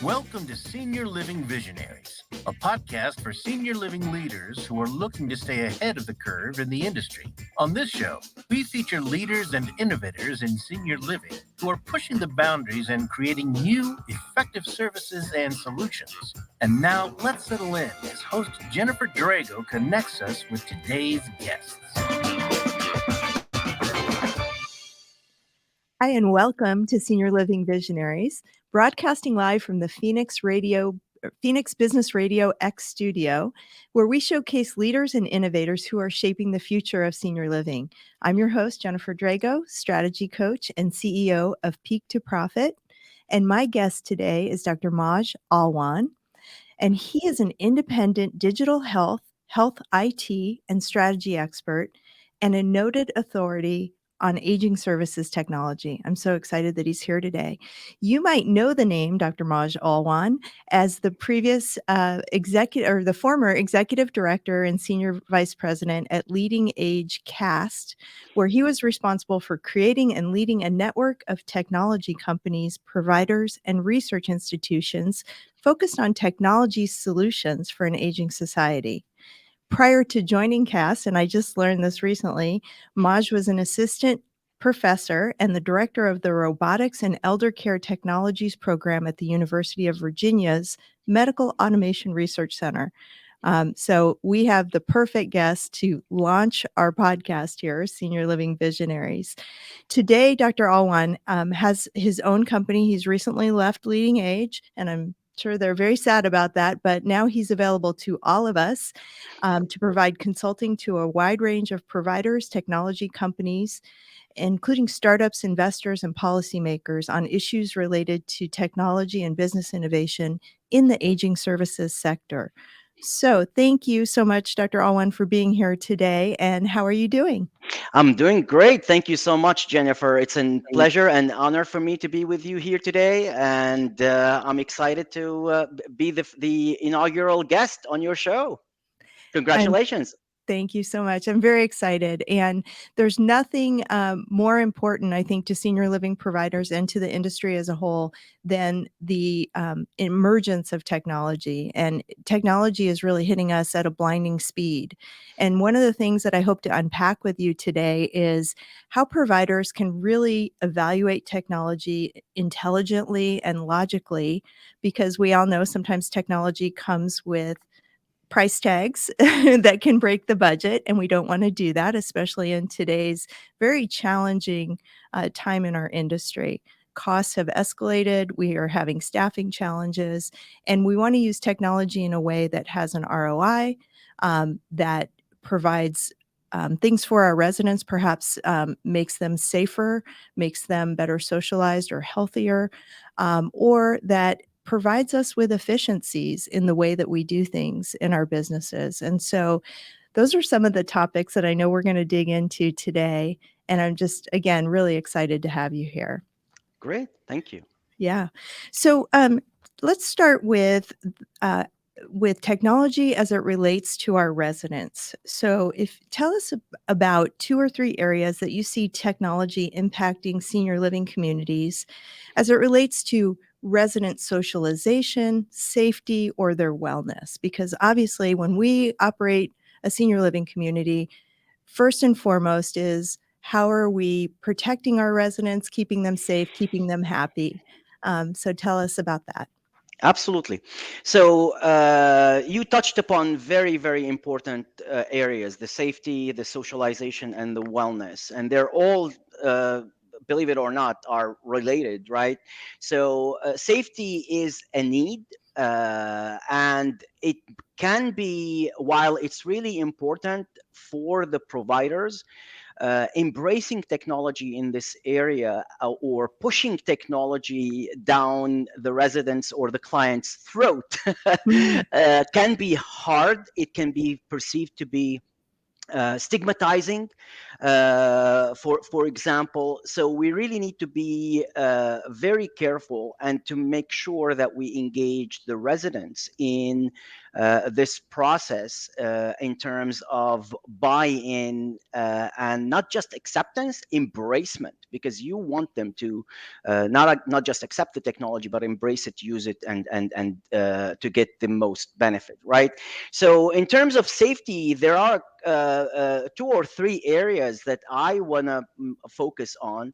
Welcome to Senior Living Visionaries, a podcast for senior living leaders who are looking to stay ahead of the curve in the industry. On this show, we feature leaders and innovators in senior living who are pushing the boundaries and creating new, effective services and solutions. And now, let's settle in as host Jennifer Drago connects us with today's guests. Hi, and welcome to Senior Living Visionaries, broadcasting live from the Phoenix Business Radio X studio, where we showcase leaders and innovators who are shaping the future of senior living. I'm your host, Jennifer Drago, strategy coach and CEO of Peak to Profit. And my guest today is Dr. Majd Alwan, and he is an independent digital health IT, and strategy expert, and a noted authority on aging services technology. I'm so excited that he's here today. You might know the name Dr. Majd Alwan as the the former executive director and senior vice president at LeadingAge Cast, where he was responsible for creating and leading a network of technology companies, providers, and research institutions focused on technology solutions for an aging society. Prior to joining CAST, and I just learned this recently, Majd was an assistant professor and the director of the Robotics and Elder Care Technologies program at the University of Virginia's Medical Automation Research Center. So we have the perfect guest to launch our podcast here, Senior Living Visionaries. Today, Dr. Alwan has his own company. He's recently left LeadingAge, and I'm sure they're very sad about that, but now he's available to all of us to provide consulting to a wide range of providers, technology companies, including startups, investors, and policymakers on issues related to technology and business innovation in the aging services sector. So thank you so much, Dr. Alwan, for being here today. And how are you doing? I'm doing great. Thank you so much, Jennifer. It's a pleasure and honor for me to be with you here today. And I'm excited to be the inaugural guest on your show. I'm Congratulations. Thank you so much. I'm very excited. And there's nothing more important, I think, to senior living providers and to the industry as a whole than the emergence of technology. And technology is really hitting us at a blinding speed. And one of the things that I hope to unpack with you today is how providers can really evaluate technology intelligently and logically, because we all know sometimes technology comes with price tags that can break the budget, and we don't want to do that, especially in today's very challenging time in our industry. Costs have escalated, we are having staffing challenges, and we want to use technology in a way that has an ROI, that provides things for our residents, perhaps makes them safer, makes them better socialized or healthier, or that provides us with efficiencies in the way that we do things in our businesses. And so those are some of the topics that I know we're going to dig into today. And I'm just, again, really excited to have you here. Great. Thank you. Yeah. So let's start with technology as it relates to our residents. So tell us about 2 or 3 areas that you see technology impacting senior living communities as it relates to resident socialization, safety, or their wellness. Because obviously when we operate a senior living community, first and foremost is how are we protecting our residents, keeping them safe, keeping them happy? So tell us about that. Absolutely. So you touched upon very, very important areas: the safety, the socialization, and the wellness. And they're all, believe it or not, are related, right? So safety is a need. And it can be, while it's really important for the providers, embracing technology in this area or pushing technology down the residents or the client's throat can be hard. It can be perceived to be stigmatizing, for example. So we really need to be very careful and to make sure that we engage the residents in this process in terms of buy-in and not just acceptance, embracement, because you want them to not just accept the technology, but embrace it, use it, and to get the most benefit, right? So in terms of safety, there are 2 or 3 areas that I want to focus on.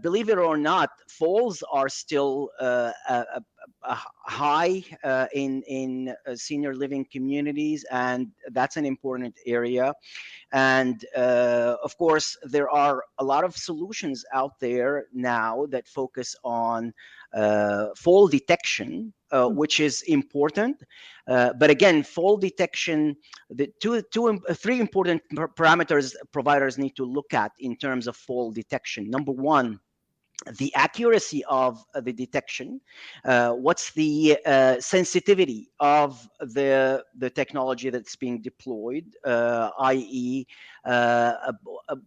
Believe it or not, falls are still high in senior living communities, and that's an important area. And of course, there are a lot of solutions out there now that focus on fall detection, which is important. But again, fall detection, the 3 important parameters providers need to look at in terms of fall detection. Number 1, the accuracy of the detection. What's the sensitivity of the technology that's being deployed, i.e.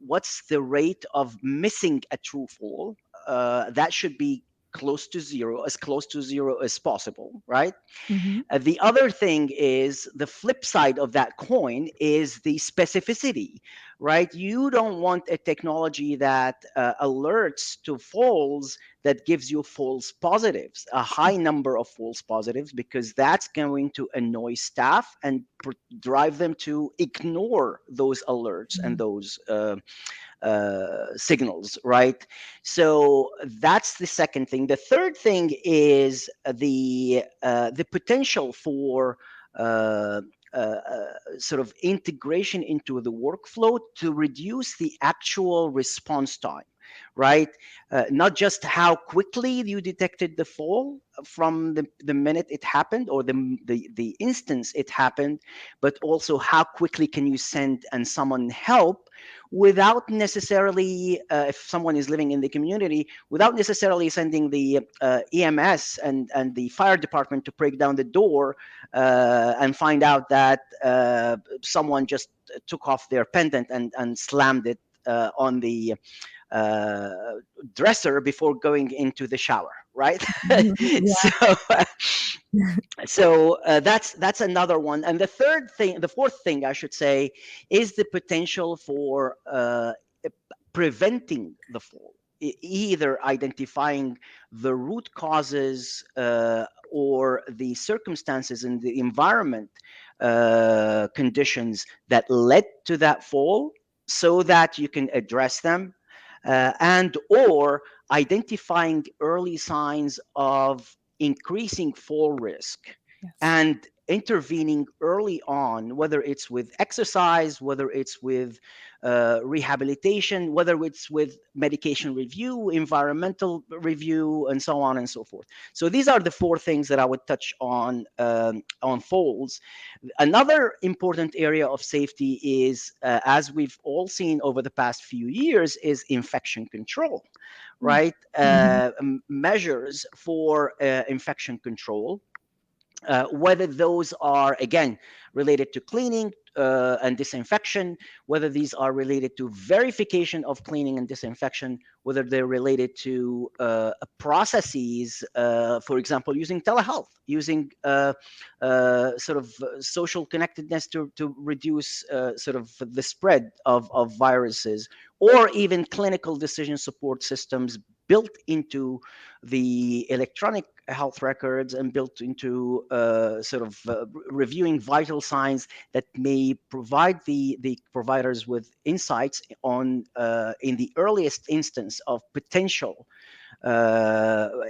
What's the rate of missing a true fall? That should be close to 0, as close to 0 as possible, right? The other thing is, the flip side of that coin is the specificity, right? You don't want a technology that alerts to falls that gives you false positives, a high number of false positives, because that's going to annoy staff and drive them to ignore those alerts and those signals, right? So that's the second thing. The third thing is the potential for sort of integration into the workflow to reduce the actual response time, right? Not just how quickly you detected the fall from the minute it happened, or the instance it happened, but also how quickly can you send and summon help without necessarily, if someone is living in the community, without necessarily sending the EMS and the fire department to break down the door and find out that someone just took off their pendant and slammed it on the dresser before going into the shower, right? So that's another one. And the fourth thing I should say, is the potential for preventing the fall, either identifying the root causes or the circumstances in the environment conditions that led to that fall, so that you can address them, and or identifying early signs of increasing fall risk. Yes. And intervening early on, whether it's with exercise, whether it's with rehabilitation, whether it's with medication review, environmental review, and so on and so forth. So these are the 4 things that I would touch on falls. Another important area of safety is, as we've all seen over the past few years, is infection control, right? Measures for infection control. Whether those are, again, related to cleaning and disinfection, whether these are related to verification of cleaning and disinfection, whether they're related to processes, for example, using telehealth, using sort of social connectedness to reduce sort of the spread of viruses, or even clinical decision support systems built into the electronic health records and built into reviewing vital signs that may provide the providers with insights on in the earliest instance of potential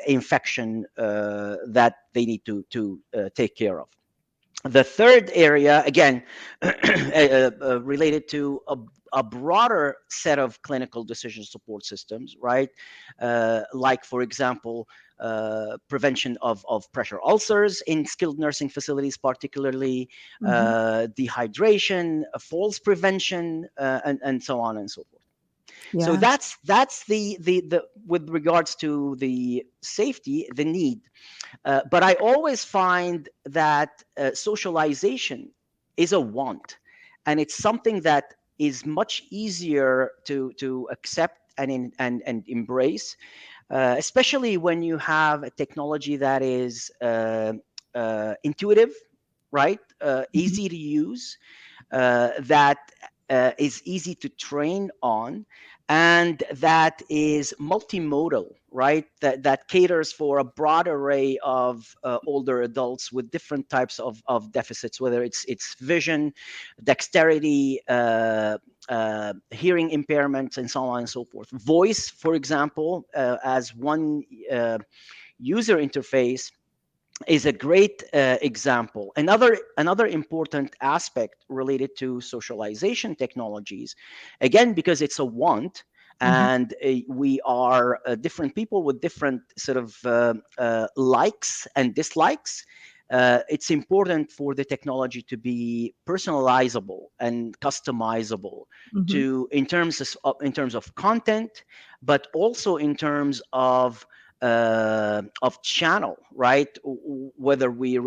infection that they need to take care of. The third area, again, related to a broader set of clinical decision support systems, right? Like, for example, prevention of pressure ulcers in skilled nursing facilities, particularly dehydration, falls prevention, and so on and so forth. Yeah. So that's the with regards to the safety, the need. But I always find that socialization is a want, and it's something that is much easier to accept and embrace, especially when you have a technology that is intuitive, right? easy to use, that is easy to train on, and that is multimodal, right? That caters for a broad array of older adults with different types of deficits, whether it's vision, dexterity, hearing impairments, and so on and so forth. Voice, for example, as one user interface, is a great example. Another important aspect related to socialization technologies, again, because it's a want, and we are different people with different sort of likes and dislikes. It's important for the technology to be personalizable and customizable in terms of content, but also in terms of channel, right? Whether we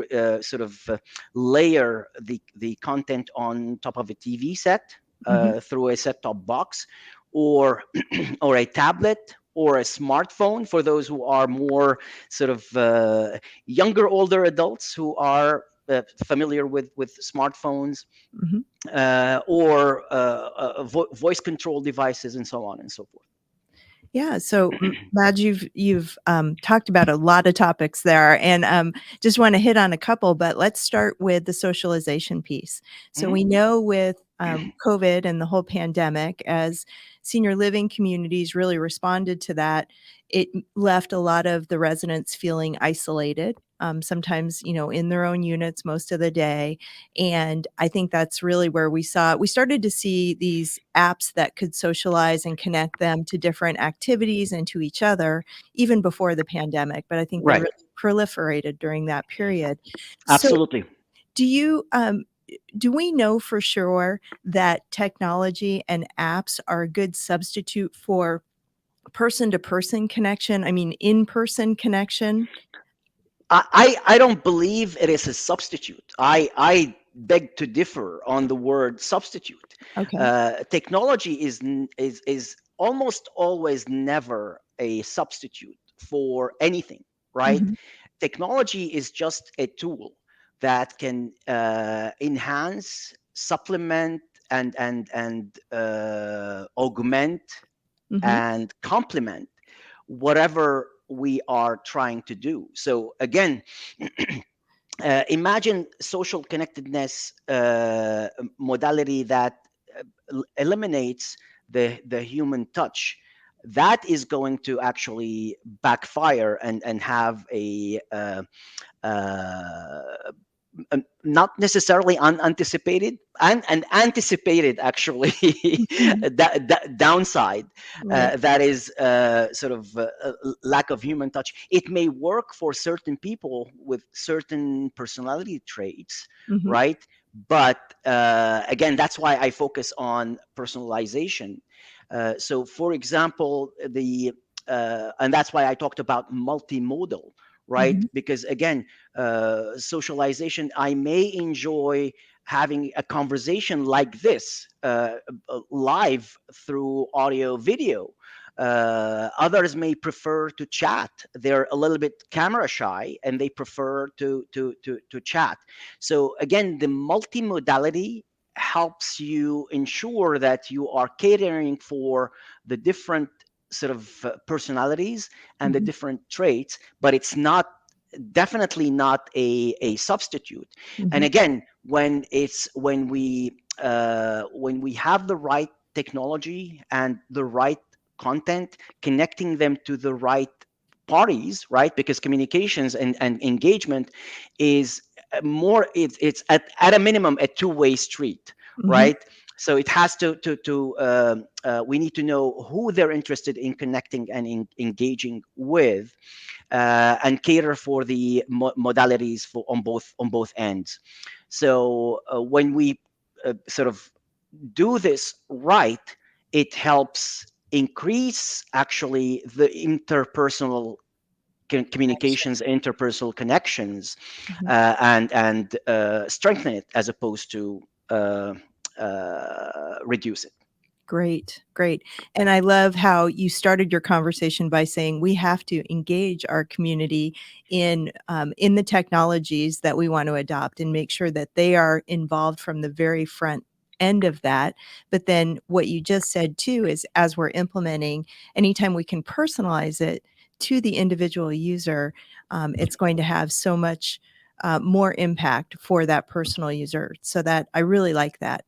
layer the content on top of a TV set through a set-top box, or or a tablet, or a smartphone for those who are more sort of older adults who are familiar with smartphones, or voice control devices, and so on and so forth. Yeah. So, Majd, you've talked about a lot of topics there, and just want to hit on a couple. But let's start with the socialization piece. So we know with COVID and the whole pandemic, as senior living communities really responded to that, it left a lot of the residents feeling isolated. Sometimes, in their own units most of the day. And I think that's really where we started to see these apps that could socialize and connect them to different activities and to each other, even before the pandemic. But I think they really proliferated during that period. Absolutely. So do we know for sure that technology and apps are a good substitute for person-to-person connection? I mean, in-person connection? I don't believe it is a substitute. I beg to differ on the word substitute. Okay. Technology is almost always never a substitute for anything, right? Technology is just a tool that can enhance, supplement, and augment and complement whatever we are trying to do. So again, imagine social connectedness modality that eliminates the human touch. That is going to actually backfire and have a not necessarily unanticipated and anticipated, actually, downside, that is sort of lack of human touch. It may work for certain people with certain personality traits, right? But again, that's why I focus on personalization. So for example, and that's why I talked about multimodal, right? Because again, socialization, I may enjoy having a conversation like this live through audio video. Others may prefer to chat. They're a little bit camera shy and they prefer to chat. So again, the multimodality helps you ensure that you are catering for the different sort of personalities and the different traits, but it's definitely not a substitute. And again, when we have the right technology and the right content, connecting them to the right parties, right? Because communications and engagement is it's at a minimum a two-way street, right? So it has to we need to know who they're interested in connecting and engaging with, and cater for the modalities on both ends. So when we sort of do this right, it helps increase actually the interpersonal communications, interpersonal connections, and strengthen it as opposed to reduce it. Great, great. And I love how you started your conversation by saying we have to engage our community in the technologies that we want to adopt and make sure that they are involved from the very front end of that. But then what you just said too is as we're implementing, anytime we can personalize it to the individual user, it's going to have so much more impact for that personal user. So that I really like that.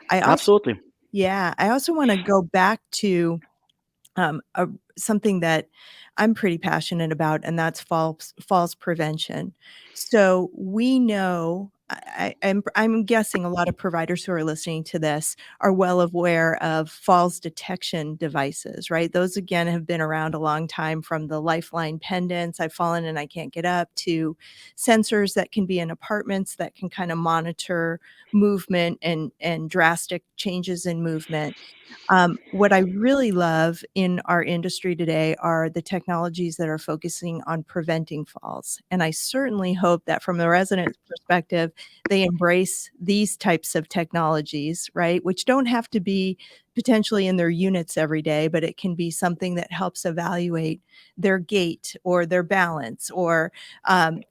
I also Absolutely. yeah, I also wanna go back to, a something that I'm pretty passionate about, and that's falls prevention. So, we know I'm guessing a lot of providers who are listening to this are well aware of falls detection devices, right? Those, again, have been around a long time from the lifeline pendants, "I've fallen and I can't get up," to sensors that can be in apartments that can kinda monitor movement and drastic changes in movement. What I really love in our industry today are the technologies that are focusing on preventing falls. And I certainly hope that from the resident's perspective, they embrace these types of technologies, right? Which don't have to be potentially in their units every day, but it can be something that helps evaluate their gait or their balance or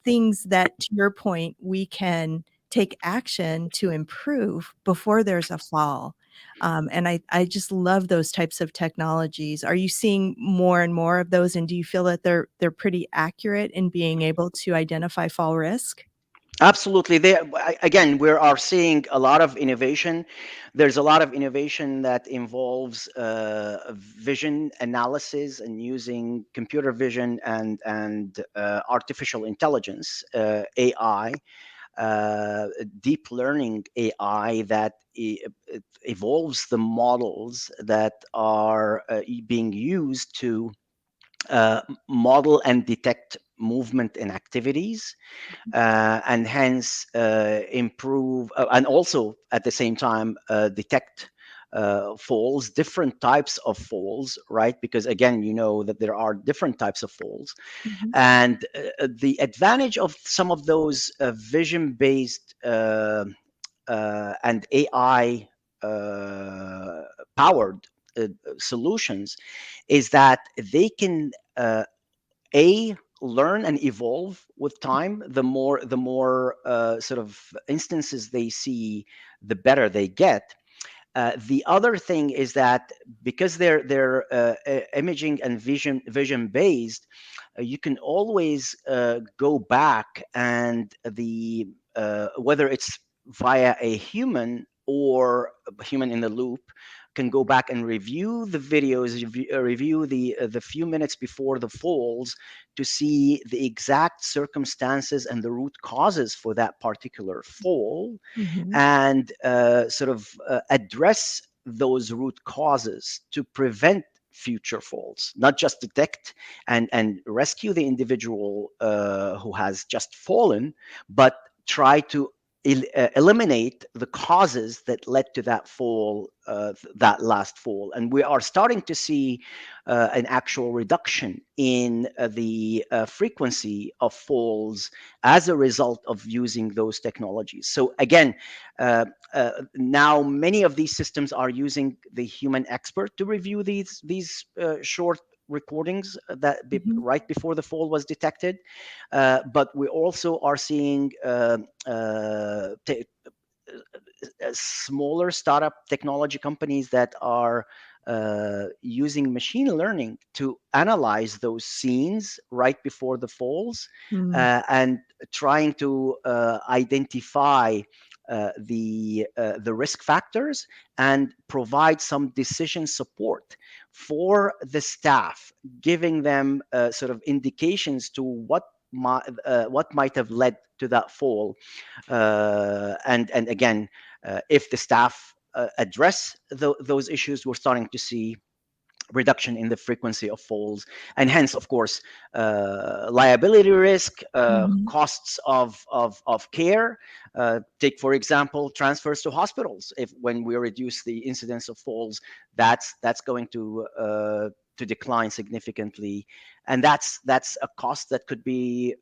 things that, to your point, we can take action to improve before there's a fall. And I just love those types of technologies. Are you seeing more and more of those, and do you feel that they're pretty accurate in being able to identify fall risk? Absolutely. Again, we are seeing a lot of innovation. There's a lot of innovation that involves vision analysis and using computer vision and artificial intelligence, AI, deep learning AI that evolves the models that are being used to model and detect movement and activities, and hence improve and also at the same time detect falls, different types of falls, right? Because again, you know that there are different types of falls. Mhm, And the advantage of some of those vision based and AI powered solutions is that they can a learn and evolve with time. The more sort of instances they see, the better they get. The other thing is that because they're imaging and vision based, you can always go back and the whether it's via a human or a human in the loop can go back and review the videos, review the few minutes before the falls to see the exact circumstances and the root causes for that particular fall, mhm, and sort of address those root causes to prevent future falls, not just detect and rescue the individual who has just fallen, but try to eliminate the causes that led to that fall, that last fall. And we are starting to see an actual reduction in the frequency of falls as a result of using those technologies. So again, now many of these systems are using the human expert to review these short recordings that mhm, right before the fall was detected, but we also are seeing smaller startup technology companies that are using machine learning to analyze those scenes right before the falls, mm, and trying to identify the risk factors and provide some decision support for the staff, giving them sort of indications to what might have led to that fall, and again, if the staff address those issues, we're starting to see reduction in the frequency of falls, and hence, of course, liability risk, mhm, costs of care. Take, for example, transfers to hospitals. If when we reduce the incidence of falls, that's going to decline significantly, and that's a cost that could be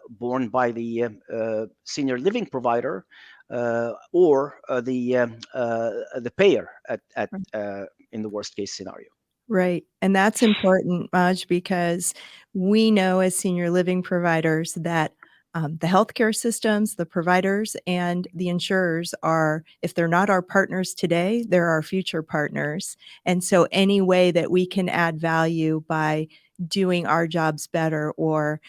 borne by the senior living provider, or the payer at right, in the worst case scenario. Right. And that's important, Maj, because we know as senior living providers that the healthcare systems, the providers, and the insurers are, if they're not our partners today, they're our future partners. And so any way that we can add value by doing our jobs better, or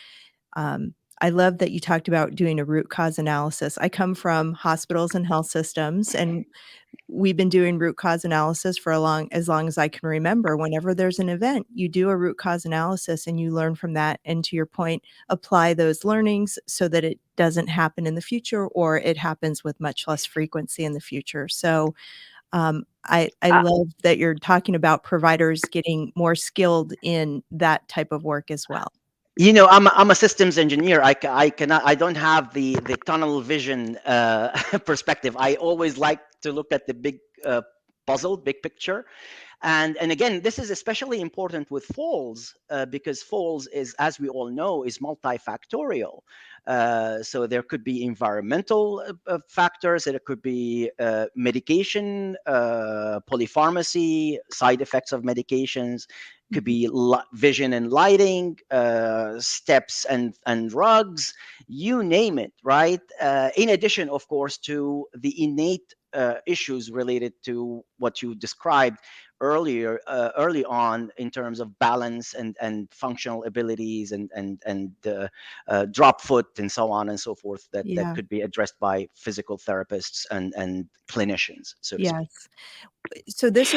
I love that you talked about doing a root cause analysis. I come from hospitals and health systems, and we've been doing root cause analysis for as long as I can remember. Whenever there's an event, you do a root cause analysis and you learn from that. And to your point, apply those learnings so that it doesn't happen in the future, or it happens with much less frequency in the future. So I love that you're talking about providers getting more skilled in that type of work as well. I'm a systems engineer. I don't have the tunnel vision perspective. I always like to look at the big puzzle, big picture. And again, this is especially important with falls because falls is, as we all know, is multifactorial. So there could be environmental factors, there could be medication, polypharmacy, side effects of medications, could be vision and lighting, steps and rugs, you name it, right? In addition, of course, to the innate issues related to what you described early on in terms of balance and functional abilities and drop foot and so on and so forth that could be addressed by physical therapists and clinicians, so to speak. Yes. So this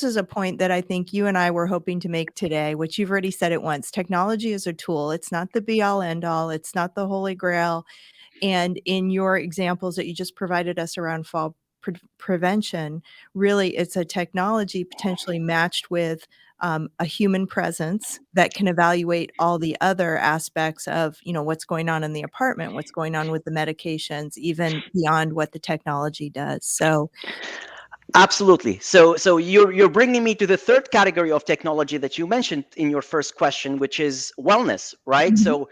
is a point that I think you and I were hoping to make today, which you've already said it once. Technology is a tool. It's not the be all end all. It's not the holy grail. And in your examples that you just provided us around fall prevention, really it's a technology potentially matched with a human presence that can evaluate all the other aspects of, what's going on in the apartment, what's going on with the medications, even beyond what the technology does. So absolutely. So you're bringing me to the third category of technology that you mentioned in your first question, which is wellness, right? Mhm. So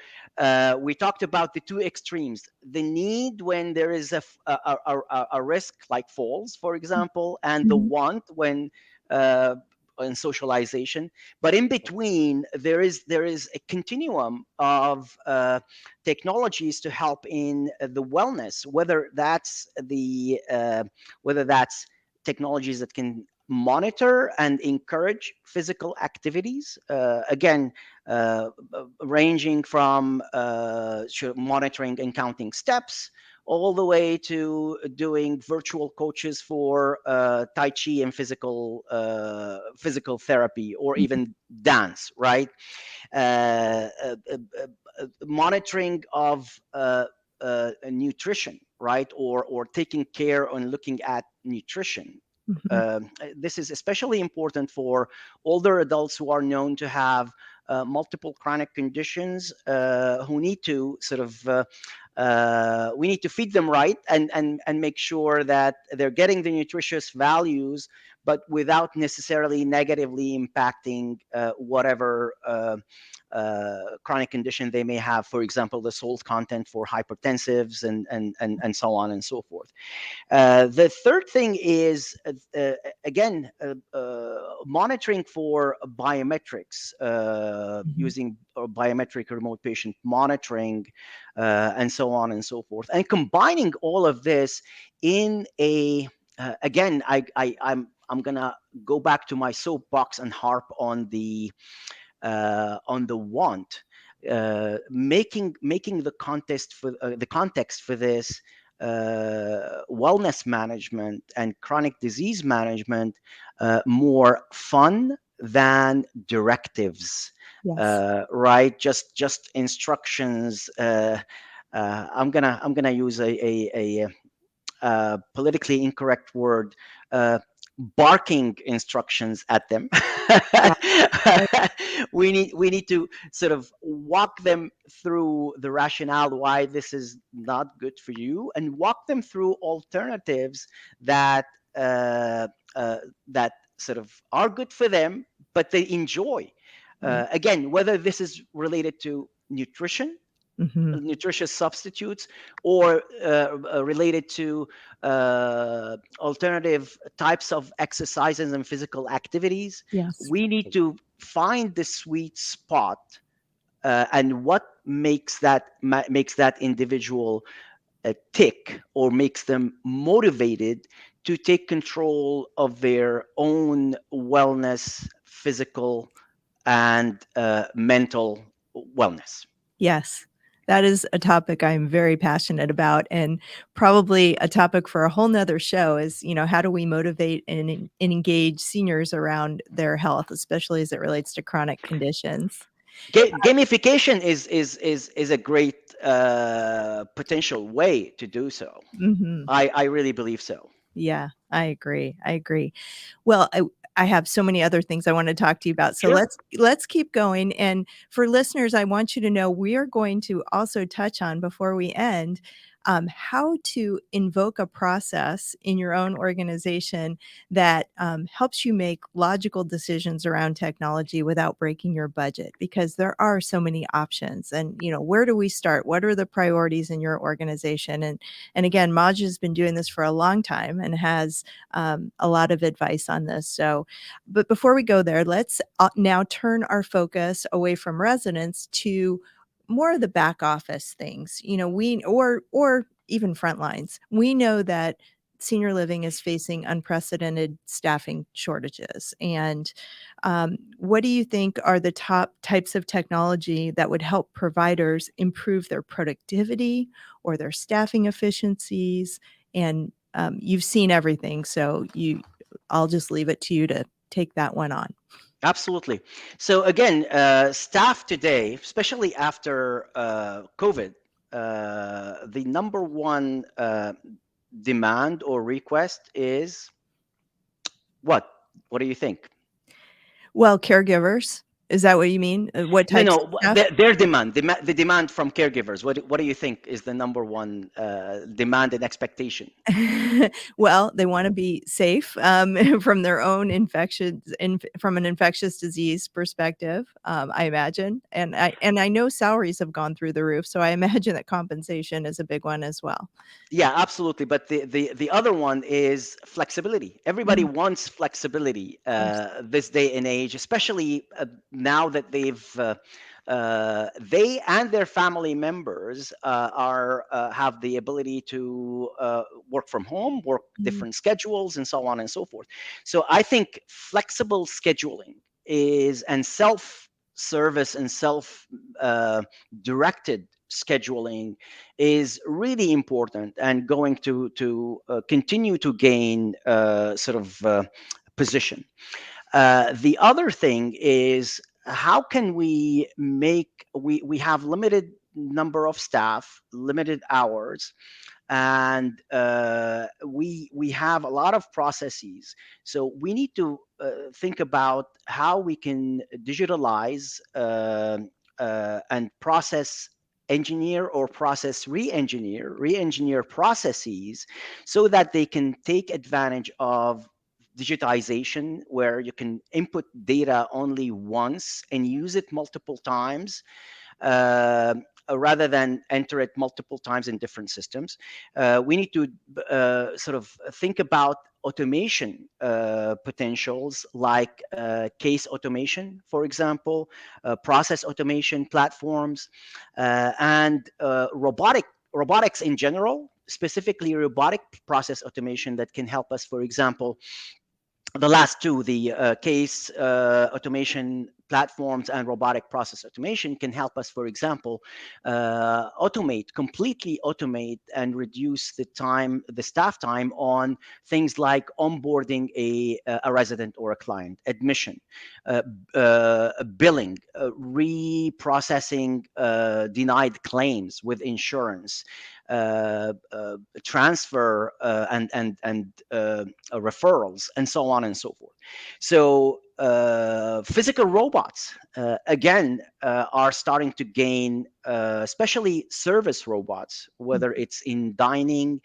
we talked about the two extremes: the need when there is a risk like falls, for example, and the Mhm. want when in socialization. But in between, there is a continuum of technologies to help in the wellness, whether that's technologies that can monitor and encourage physical activities. Again, ranging from monitoring and counting steps all the way to doing virtual coaches for Tai Chi and physical therapy, or even dance, right? Monitoring of nutrition, right, or taking care and looking at nutrition. Mhm. This is especially important for older adults who are known to have multiple chronic conditions, who need to we need to feed them right and make sure that they're getting the nutritious values, but without necessarily negatively impacting whatever chronic condition they may have. For example, the salt content for hypertensives and so on and so forth. The third thing is, again, monitoring for biometrics, Mhm. using biometric remote patient monitoring, and so on and so forth, and combining all of this in a again, I'm gonna go back to my soapbox and harp on the want, making the context for this wellness management and chronic disease management more fun than directives. Yes. Right, just instructions. I'm gonna use a politically incorrect word, barking instructions at them. Yeah. Right. We need to sort of walk them through the rationale why this is not good for you, and walk them through alternatives that uh, that sort of are good for them, but they enjoy. Right. Again, whether this is related to nutrition, Mhm. nutritious substitutes, or related to alternative types of exercises and physical activities. Yes. We need to find the sweet spot, and what makes that individual tick, or makes them motivated to take control of their own wellness, physical and mental wellness. Yes. That is a topic I'm very passionate about, and probably a topic for a whole nother show is, how do we motivate and engage seniors around their health, especially as it relates to chronic conditions. Gamification is a great potential way to do so. Mhm. I really believe so. Yeah, I agree. I agree. Well, I have so many other things I want to talk to you about. So Sure. let's keep going. And for listeners, I want you to know we are going to also touch on, before we end, how to invoke a process in your own organization that helps you make logical decisions around technology without breaking your budget, because there are so many options. And where do we start? What are the priorities in your organization? And again, Maj has been doing this for a long time and has a lot of advice on this. So, but before we go there, let's now turn our focus away from residents to more of the back office things. We or even front lines. We know that senior living is facing unprecedented staffing shortages. And what do you think are the top types of technology that would help providers improve their productivity or their staffing efficiencies? And you've seen everything, so I'll just leave it to you to take that one on. Absolutely. So again, staff today, especially after COVID, the number one demand or request is what? What do you think? Well, caregivers, is that what you mean? What No, types of no, staff? their demand, the demand from caregivers. What do you think is the number one demand and expectation? Well, they want to be safe from their own infections, from an infectious disease perspective, I imagine. And I know salaries have gone through the roof, so I imagine that compensation is a big one as well. Yeah, absolutely. But the other one is flexibility. Everybody Mhm. wants flexibility Yes. this day and age, especially now that they and their family members are have the ability to work from home, work Mhm. different schedules, and so on and so forth. So I think flexible scheduling is and self service and self directed scheduling is really important and going to continue to gain position. The other thing is, how can we make we have limited number of staff, limited hours, and we have a lot of processes. So we need to think about how we can digitalize and process engineer or process re-engineer processes, so that they can take advantage of digitization, where you can input data only once and use it multiple times, uh, rather than enter it multiple times in different systems. We need to sort of think about automation potentials, like case automation, for example, process automation platforms, and robotics in general, specifically robotic process automation that can help us, for example, the last two, the case automation platforms and robotic process automation, can help us, for example, completely automate and reduce the staff time on things like onboarding a resident or a client, admission, uh, billing, reprocessing denied claims with insurance, transfer and referrals, and so on and so forth. So physical robots, again, are starting to gain, especially service robots, whether it's in dining,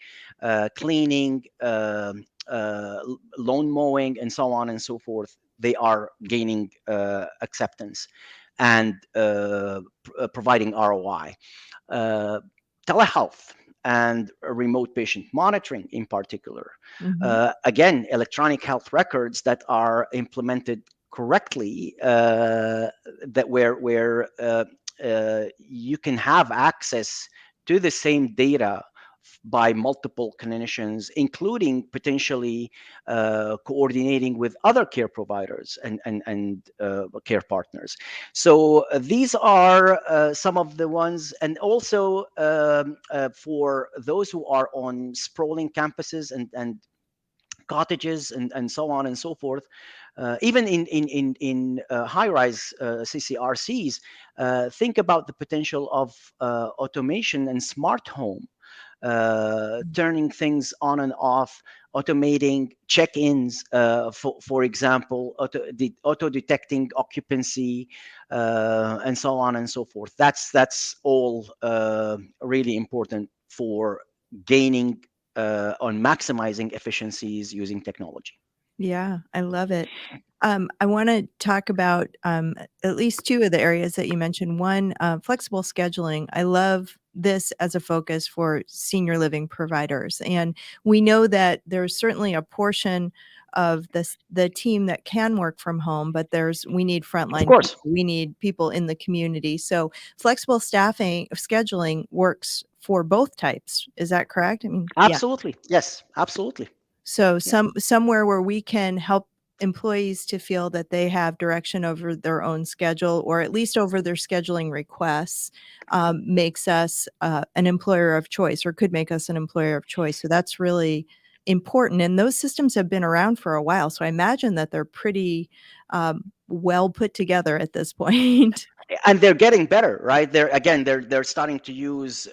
cleaning, lawn mowing, and so on and so forth. They are gaining acceptance. and providing ROI. Uh, Telehealth and remote patient monitoring in particular. Mhm. Again, electronic health records that are implemented correctly, that where you can have access to the same data by multiple clinicians, including potentially coordinating with other care providers and care partners. So these are some of the ones, and also for those who are on sprawling campuses and cottages and so on and so forth. Even in high-rise CCRCs, think about the potential of automation and smart home, turning things on and off, automating check-ins, for example, auto detecting occupancy, and so on and so forth. That's all really important for gaining on maximizing efficiencies using technology. Yeah, I love it. I want to talk about at least two of the areas that you mentioned. One, flexible scheduling. I love this as a focus for senior living providers, and we know that there's certainly a portion of the team that can work from home, but we need Of frontline course, people. We need people in the community. So flexible staffing scheduling works for both types. Is that correct? I mean, yeah. absolutely, yes, absolutely. So Yeah. somewhere where we can help employees to feel that they have direction over their own schedule, or at least over their scheduling requests, makes us an employer of choice, or could make us an employer of choice. So that's really important. And those systems have been around for a while. So I imagine that they're pretty well put together at this point. And they're getting better, right? They're starting to use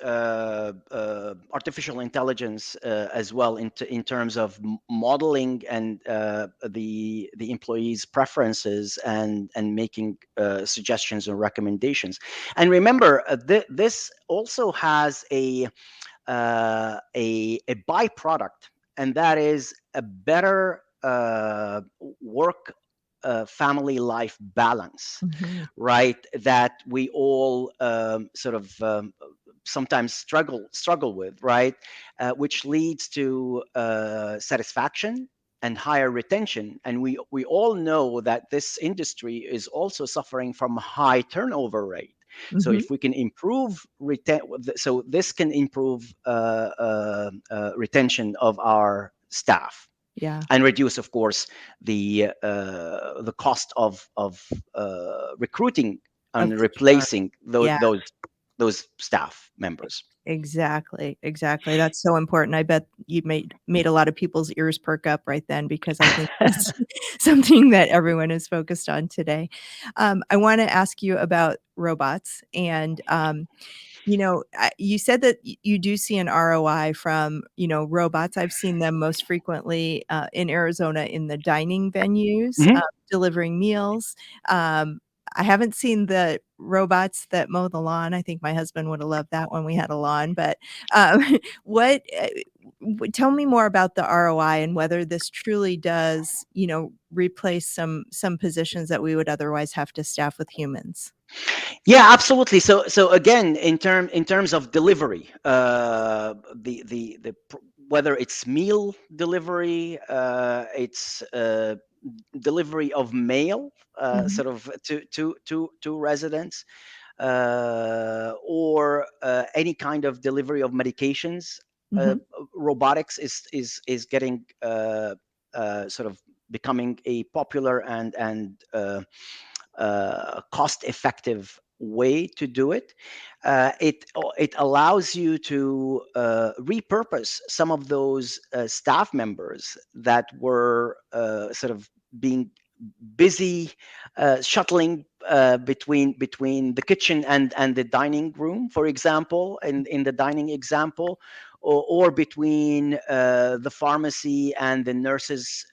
artificial intelligence as well in terms of modeling and the employees' preferences and making suggestions and recommendations. And remember, this also has a byproduct, and that is a better work family life balance, Mhm. right? That we all sort of sometimes struggle with, right? Which leads to satisfaction and higher retention. And we all know that this industry is also suffering from high turnover rate. So Mhm. if we can improve so this can improve retention of our staff Yeah. and reduce, of course, the cost of recruiting Of and the chart. replacing Yeah. those staff members. Exactly, exactly. That's so important. I bet you made a lot of people's ears perk up right then, because I think that's something that everyone is focused on today. I wanna ask you about robots, and, you said that you do see an ROI from, robots. I've seen them most frequently, in Arizona in the dining venues, Mhm. delivering meals. I haven't seen the robots that mow the lawn. I think my husband would have loved that when we had a lawn, but, um, what, tell me more about the ROI and whether this truly does, replace some positions that we would otherwise have to staff with humans. Yeah, absolutely. So again, in terms of delivery, whether it's meal delivery, it's delivery of mail, Mhm, sort of to residents, or any kind of delivery of medications. Uh, mhm, Robotics is getting sort of becoming a popular and cost effective way to do it. It allows you to repurpose some of those staff members that were sort of being busy shuttling between the kitchen and the dining room, for example, in the dining example, or between the pharmacy and the nurses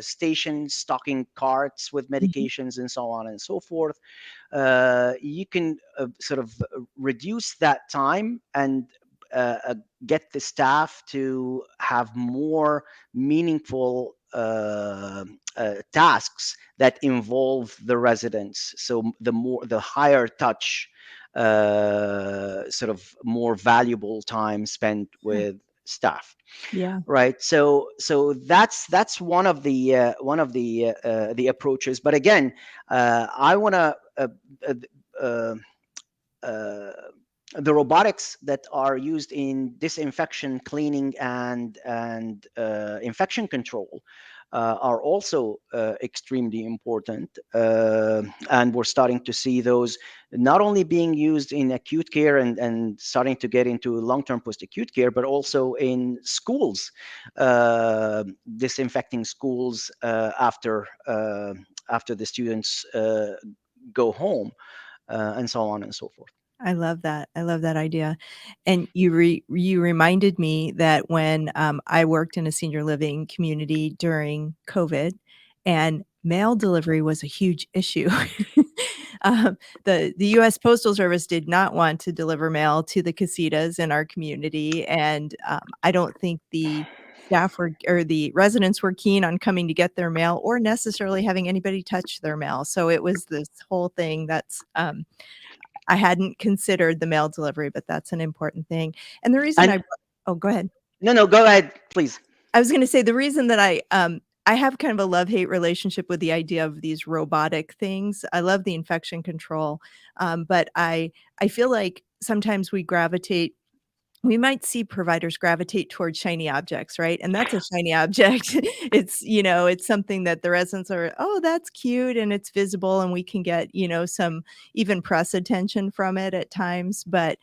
station, stocking carts with mhm. medications and so on and so forth. You can sort of reduce that time and get the staff to have more meaningful tasks that involve the residents. So the higher touch, sort of more valuable time spent with staff. Yeah. Right. So that's one of the approaches. But again, I want to uh, uh, the robotics that are used in disinfection, cleaning, and infection control are also extremely important. And we're starting to see those not only being used in acute care and starting to get into long-term post-acute care, but also in schools, disinfecting schools after the students go home, and so on and so forth. I love that. I love that idea. And you reminded me that when I worked in a senior living community during COVID, and mail delivery was a huge issue. The U.S. Postal Service did not want to deliver mail to the casitas in our community, and I don't think the staff were or the residents were keen on coming to get their mail or necessarily having anybody touch their mail. So it was this whole thing that's I hadn't considered the mail delivery, but that's an important thing. And the reason And oh, go ahead. no, go ahead, please. I was going to say the reason that I have kind of a love-hate relationship with the idea of these robotic things. I love the infection control, but I feel like sometimes we might see providers gravitate towards shiny objects, right? And that's a shiny object. It's something that the residents are, "Oh, that's cute," and it's visible, and we can get, some even press attention from it at times. But,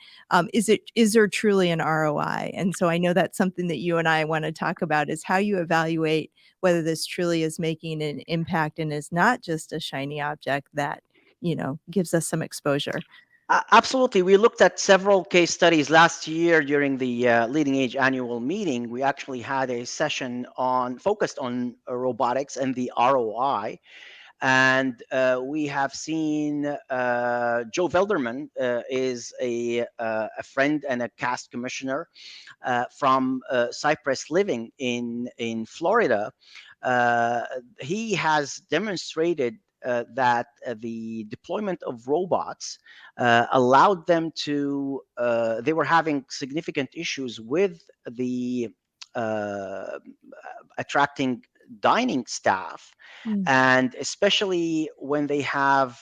is there truly an ROI? And so I know that's something that you and I wanna talk about is how you evaluate whether this truly is making an impact and is not just a shiny object that, gives us some exposure. Absolutely. We looked at several case studies last year during the LeadingAge annual meeting. We actually had a session focused on robotics and the ROI. And we have seen Joe Velderman is a friend and a cast commissioner from Cypress Living in Florida. He has demonstrated that the deployment of robots allowed them to. They were having significant issues with the attracting dining staff, Mm. and especially when they have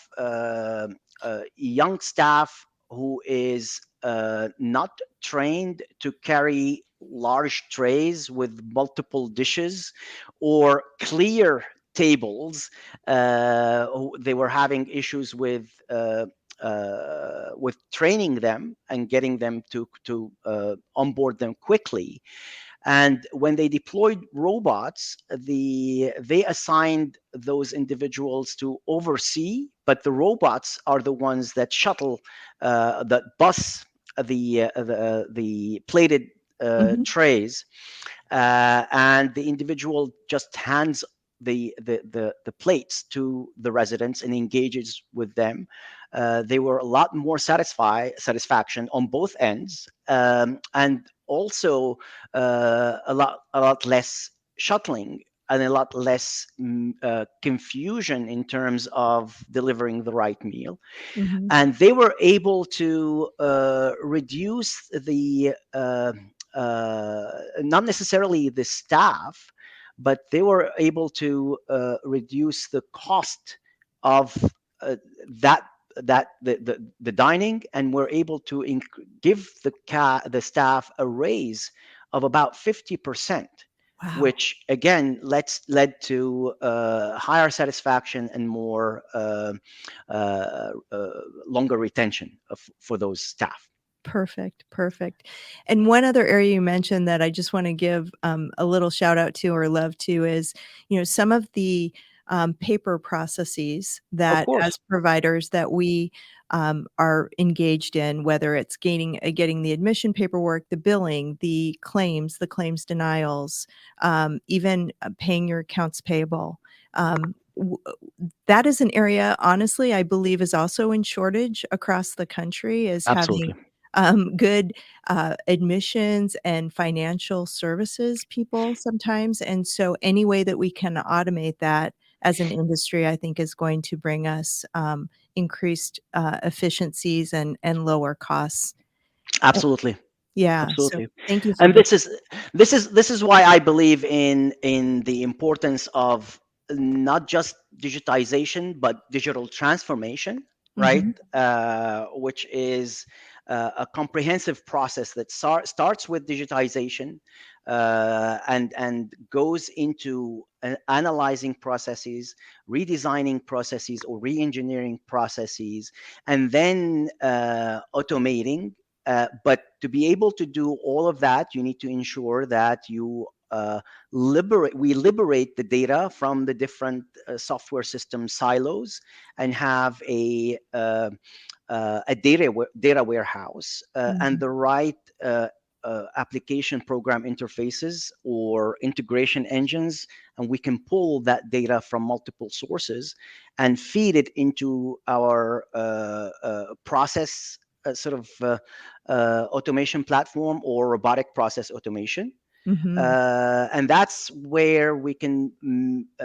young staff who is not trained to carry large trays with multiple dishes or clear tables. They were having issues with training them and getting them to onboard them quickly. And when they deployed robots, they assigned those individuals to oversee, but the robots are the ones that shuttle, that bus the plated Mhm. trays, and the individual just hands the plates to the residents and engages with them. They were a lot more satisfaction on both ends, and also a lot less shuttling and a lot less confusion in terms of delivering the right meal. Mhm. And they were able to reduce the not necessarily the staff, but they were able to reduce the cost of uh, that the dining, and were able to give the staff a raise of about 50%, Wow. which again led to higher satisfaction and more longer retention for those staff. Perfect, perfect. And one other area you mentioned that I just wanna give, a little shout out to or love to is, some of the, paper processes Of that course. as providers that we, are engaged in, whether it's getting the admission paperwork, the billing, the claims denials, even, paying your accounts payable. That is an area, honestly, I believe is also in shortage across the country is having Absolutely. good admissions and financial services people sometimes. And so any way that we can automate that as an industry, I think is going to bring us increased efficiencies and lower costs. Absolutely. Yeah. So Absolutely. thank you for And being. this is why I believe in the importance of not just digitization but digital transformation, right? Mhm, Which is a comprehensive process that starts with digitization, and goes into analyzing processes, redesigning processes or re-engineering processes, and then automating. But to be able to do all of that, you need to ensure that you we liberate the data from the different software system silos and have a data warehouse, and mhm, the right application program interfaces or integration engines, and we can pull that data from multiple sources and feed it into our process sort of automation platform or robotic process automation. mhm, And that's where we can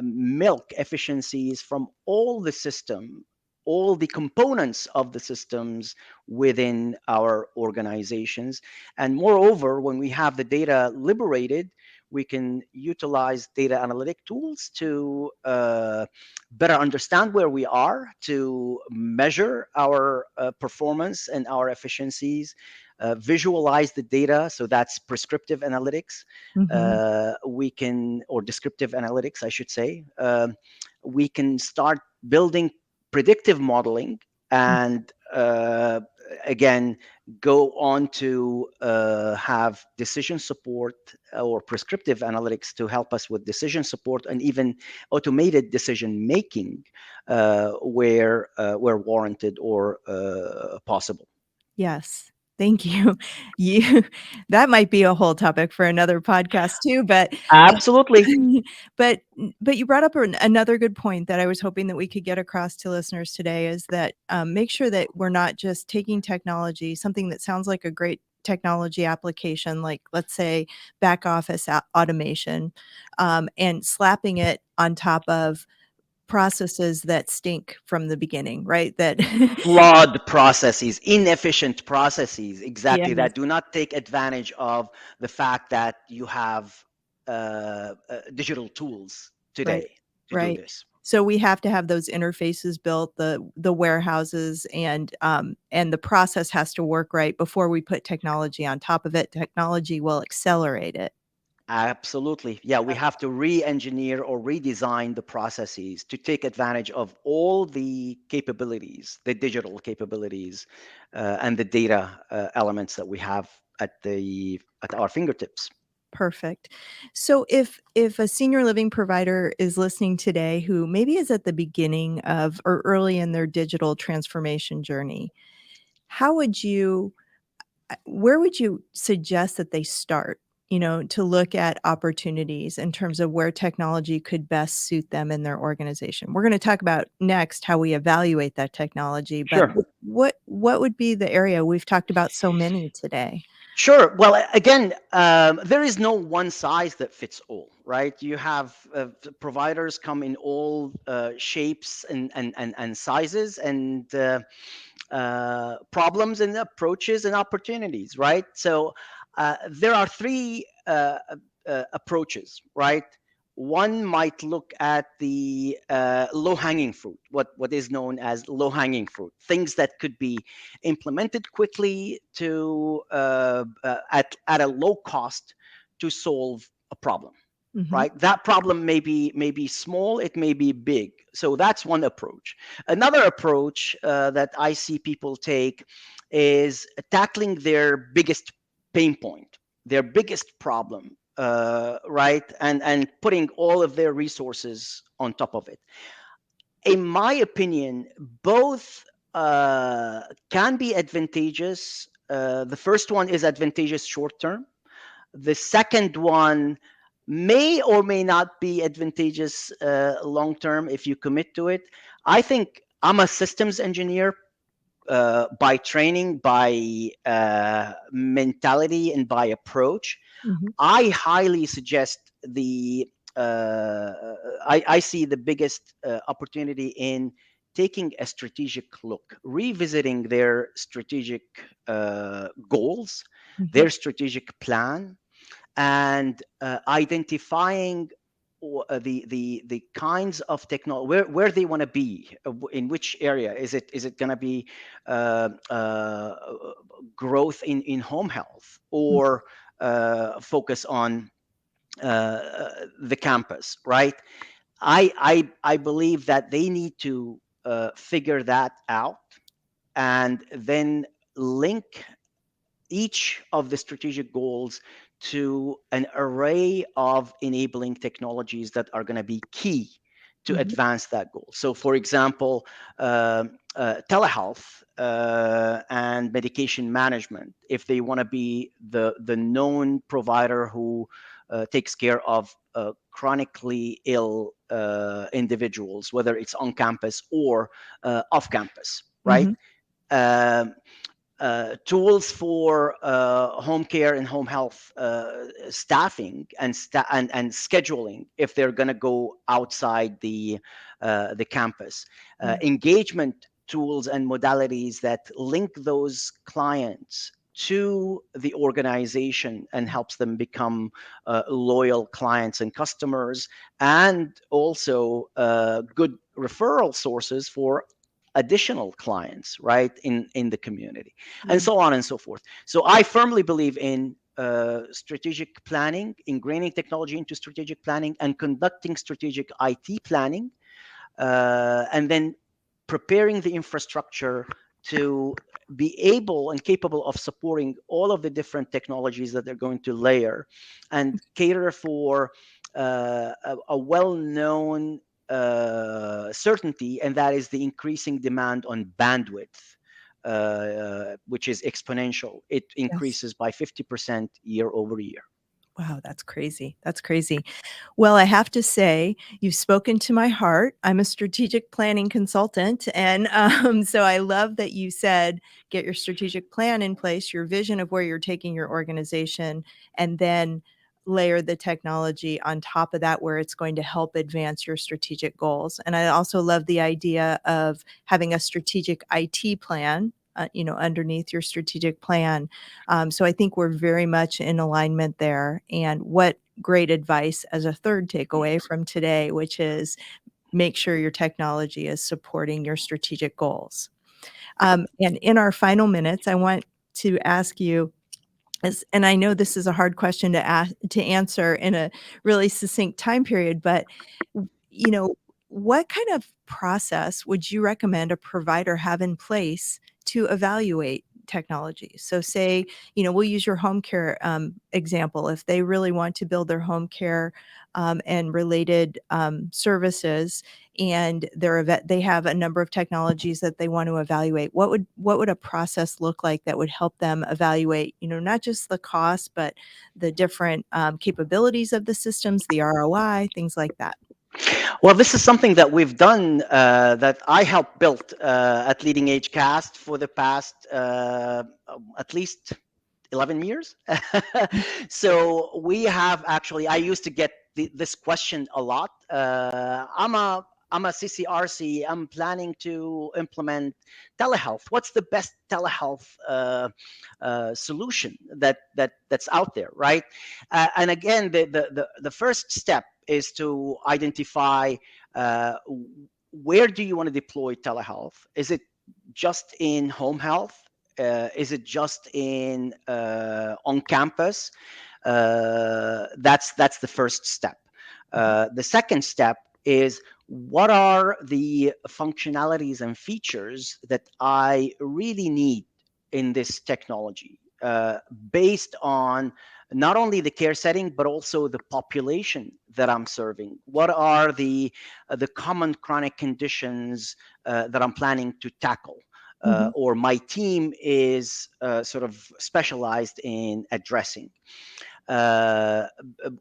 milk efficiencies from all the system, all the components of the systems within our organizations. And moreover, when we have the data liberated, we can utilize data analytic tools to better understand where we are, to measure our performance and our efficiencies, visualize the data. So that's prescriptive analytics. mhm. We can, or descriptive analytics, I should say. We can start building predictive modeling, and again, go on to have decision support or prescriptive analytics to help us with decision support and even automated decision making where warranted or possible. Yes. Thank you. You that might be a whole topic for another podcast too, uh, Absolutely. but you brought up another good point that I was hoping that we could get across to listeners today is that, make sure that we're not just taking technology, something that sounds like a great technology application, like, let's say, back office automation, and slapping it on top of processes that stink from the beginning, right? That Flawed processes, inefficient processes, exactly, Yes. that do not take advantage of the fact that you have digital tools Right, today to do right. this. So we have to have those interfaces built, the warehouses, and the process has to work right before we put technology on top of it. Technology will accelerate it. Absolutely. Yeah, we have to re-engineer or redesign the processes to take advantage of all the capabilities, the digital capabilities, and the data elements that we have at our fingertips. Perfect. So if a senior living provider is listening today who maybe is at the beginning of or early in their digital transformation journey, how would you where would you suggest that they start, to look at opportunities in terms of where technology could best suit them in their organization? We're going to talk about next how we evaluate that technology, but Sure. what would be the area? We've talked about so many today. Sure. Well, again, there is no one size that fits all, right? You have providers come in all shapes and sizes, and problems and approaches and opportunities, right? So there are three approaches, right? One might look at the low-hanging fruit, what is known as low-hanging fruit, things that could be implemented quickly to at a low cost to solve a problem, Mhm. right? That problem may be small, it may be big. So that's one approach. Another approach that I see people take is tackling their biggest pain point, their biggest problem, right? And putting all of their resources on top of it. In my opinion, both can be advantageous. The first one is advantageous short term. The second one may or may not be advantageous long term if you commit to it. I think I'm a systems engineer by training, by mentality, and by approach. Mhm. I highly suggest I see the biggest opportunity in taking a strategic look, revisiting their strategic goals, Mhm. their strategic plan, and identifying the kinds of technology where they want to be, in which area. Is it going to be uh, uh, growth in home health, Mhm. or focus on the campus, right? I believe that they need to figure that out, and then link each of the strategic goals to an array of enabling technologies that are going to be key to Mhm. advance that goal. So, for example, telehealth and medication management, if they want to be the known provider who takes care of chronically ill individuals, whether it's on campus or off campus, right? Mhm. Um, Tools for home care and home health staffing and scheduling if they're going to go outside the campus. Yeah. Engagement tools and modalities that link those clients to the organization and helps them become loyal clients and customers, and also good referral sources for additional clients, right, in the community, and Yeah. so on and so forth. So I firmly believe in strategic planning, ingraining technology into strategic planning, and conducting strategic IT planning, and then preparing the infrastructure to be able and capable of supporting all of the different technologies that they're going to layer, and cater for a well-known certainty, and that is the increasing demand on bandwidth, which is exponential. It Yes. increases by 50% year over year. Wow, that's crazy. That's crazy. Well, I have to say, you've spoken to my heart. I'm a strategic planning consultant. And so I love that you said, get your strategic plan in place, your vision of where you're taking your organization, and then layer the technology on top of that where it's going to help advance your strategic goals. And I also love the idea of having a strategic IT plan, underneath your strategic plan. So I think we're very much in alignment there. And what great advice as a third takeaway from today, which is make sure your technology is supporting your strategic goals. And in our final minutes, I want to ask you, and I know this is a hard question to answer in a really succinct time period, but you know, what kind of process would you recommend a provider have in place to evaluate technology? So say, we'll use your home care example. If they really want to build their home care and related services, and they have a number of technologies that they want to evaluate, what would a process look like that would help them evaluate, not just the cost, but the different capabilities of the systems, the ROI, things like that? Well, this is something that we've done, that I helped build at LeadingAge Cast for the past at least 11 years. So we have actually, I used to get this question a lot. I'm a CCRC. I'm planning to implement telehealth. What's the best telehealth solution that's out there, right? And again, the first step is to identify where do you want to deploy telehealth. Is it just in home health? Is it just in on campus? That's the first step. The second step is, what are the functionalities and features that I really need in this technology, based on not only the care setting but also the population that I'm serving. What are the common chronic conditions that I'm planning to tackle, Mhm. or my team is sort of specialized in addressing?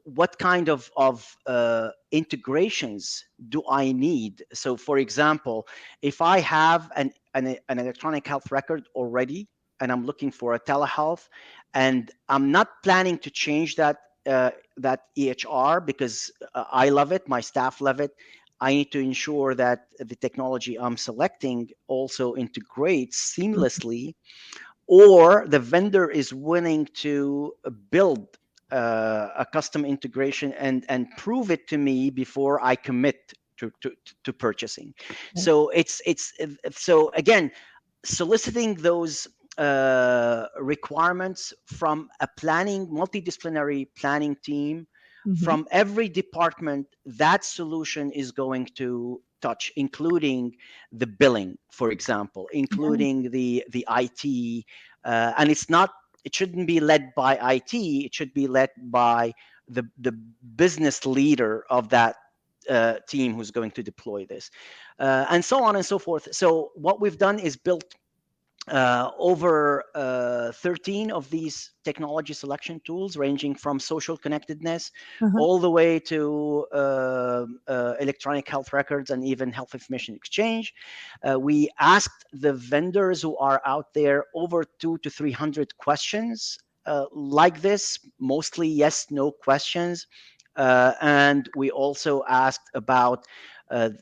what kind of integrations do I need? So, for example, if I have an electronic health record already, and I'm looking for a telehealth, and I'm not planning to change that EHR because I love it, my staff love it. I need to ensure that the technology I'm selecting also integrates seamlessly, or the vendor is willing to build a custom integration and prove it to me before I commit to purchasing. Okay. So so again, soliciting those requirements from a multidisciplinary planning team from every department that solution is going to touch, including the billing, for example, Yeah. including the IT. And it shouldn't be led by IT, it should be led by the business leader of that team who's going to deploy this, and so on and so forth. So what we've done is built over 13 of these technology selection tools, ranging from social connectedness Uh-huh. all the way to electronic health records and even health information exchange. We asked the vendors who are out there over 200 to 300 questions like this, mostly yes, no questions. And we also asked about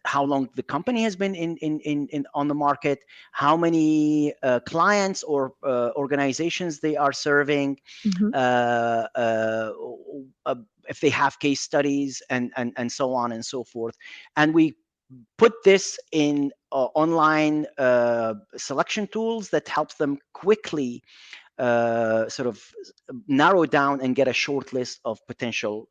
how long the company has been in on the market, how many clients or organizations they are serving, Mhm. uh, uh, if they have case studies, and so on and so forth. And we put this in online selection tools that helps them quickly sort of narrow down and get a short list of potential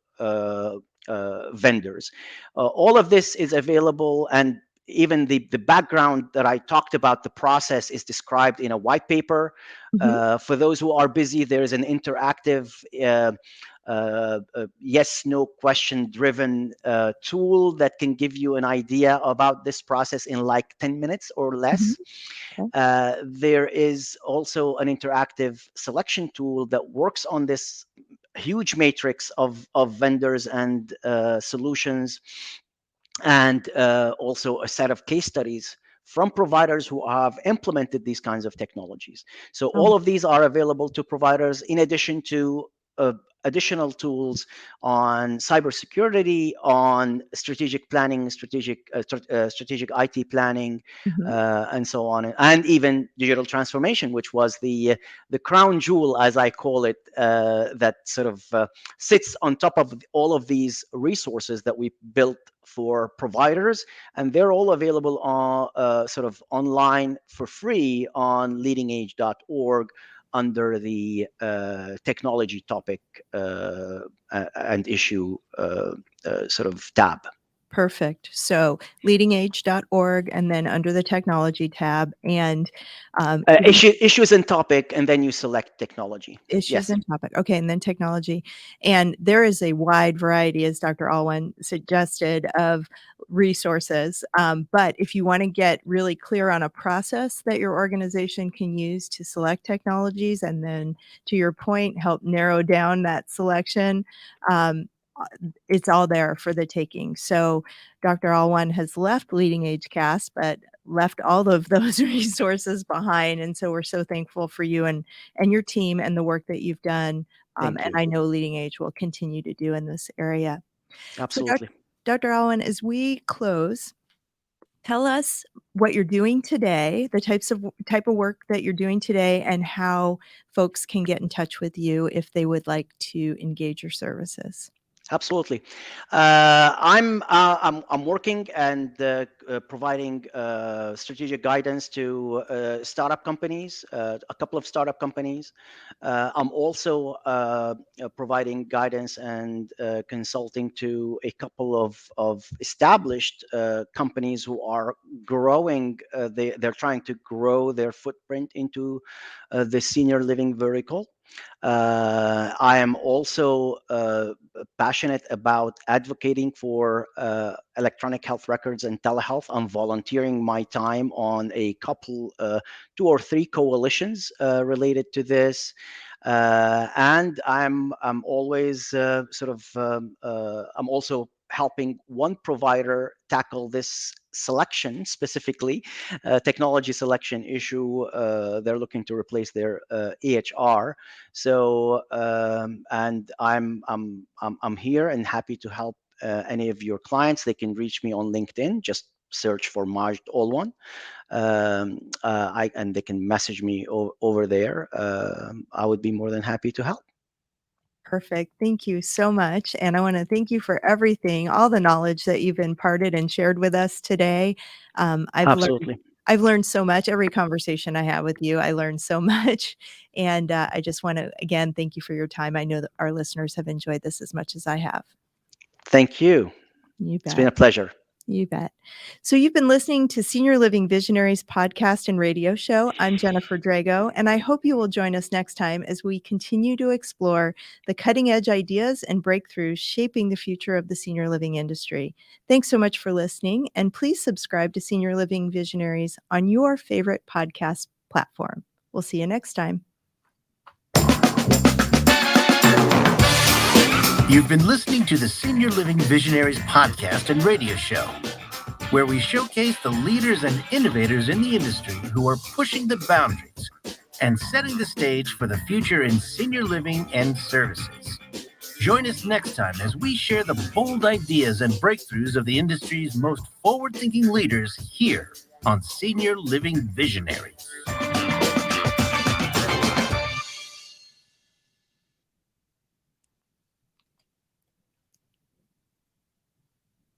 vendors. All of this is available, and even the background that I talked about, the process, is described in a white paper. Mhm. For those who are busy, there is an interactive yes no question driven tool that can give you an idea about this process in like 10 minutes or Mhm. less. Okay. There is also an interactive selection tool that works on this huge matrix of vendors and solutions, and also a set of case studies from providers who have implemented these kinds of technologies. So Oh. all of these are available to providers in addition to additional tools on cybersecurity, on strategic planning, strategic IT planning, Mhm. and so on, and even digital transformation, which was the crown jewel, as I call it, that sort of sits on top of all of these resources that we built for providers, and they're all available on sort of online for free on leadingage.org under the technology topic and issue sort of tab. Perfect. So leadingage.org and then under the technology tab and Issues and topic, and then you select technology. issues Yes, and topic. Okay, and then technology. And there is a wide variety, as Dr. Alwan suggested, of resources. But if you want to get really clear on a process that your organization can use to select technologies, and then to your point, help narrow down that selection, um, it's all there for the taking. So Dr. Alwan has left Leading Age Cast, but left all of those resources behind. And so we're so thankful for you and your team and the work that you've done. thank And you. I know Leading Age will continue to do in this area. So Absolutely. Dr. Alwan, as we close, tell us what you're doing today, the type of work that you're doing today, and how folks can get in touch with you if they would like to engage your services. Absolutely. I'm working and providing strategic guidance to startup companies, a couple of startup companies. I'm also providing guidance and consulting to a couple of established companies who are growing. They're trying to grow their footprint into the senior living vertical. I am also passionate about advocating for electronic health records and telehealth. I'm volunteering my time on a couple, 2 or 3 coalitions related to this. And I'm always I'm also helping one provider tackle this selection, specifically technology selection issue. They're looking to replace their EHR. So and I'm here and happy to help any of your clients. They can reach me on LinkedIn. Just search for Majd Alwan. And they can message me over there. I would be more than happy to help. Perfect. Thank you so much. And I want to thank you for everything, all the knowledge that you've imparted and shared with us today. Absolutely. I've learned so much. Every conversation I have with you, I learned so much. And I just want to, again, thank you for your time. I know that our listeners have enjoyed this as much as I have. Thank you. You It's been a bet. pleasure. You bet. So you've been listening to Senior Living Visionaries podcast and radio show. I'm Jennifer Drago, and I hope you will join us next time as we continue to explore the cutting edge ideas and breakthroughs shaping the future of the senior living industry. Thanks so much for listening, and please subscribe to Senior Living Visionaries on your favorite podcast platform. We'll see you next time. You've been listening to the Senior Living Visionaries podcast and radio show, where we showcase the leaders and innovators in the industry who are pushing the boundaries and setting the stage for the future in senior living and services. Join us next time as we share the bold ideas and breakthroughs of the industry's most forward-thinking leaders here on Senior Living Visionaries.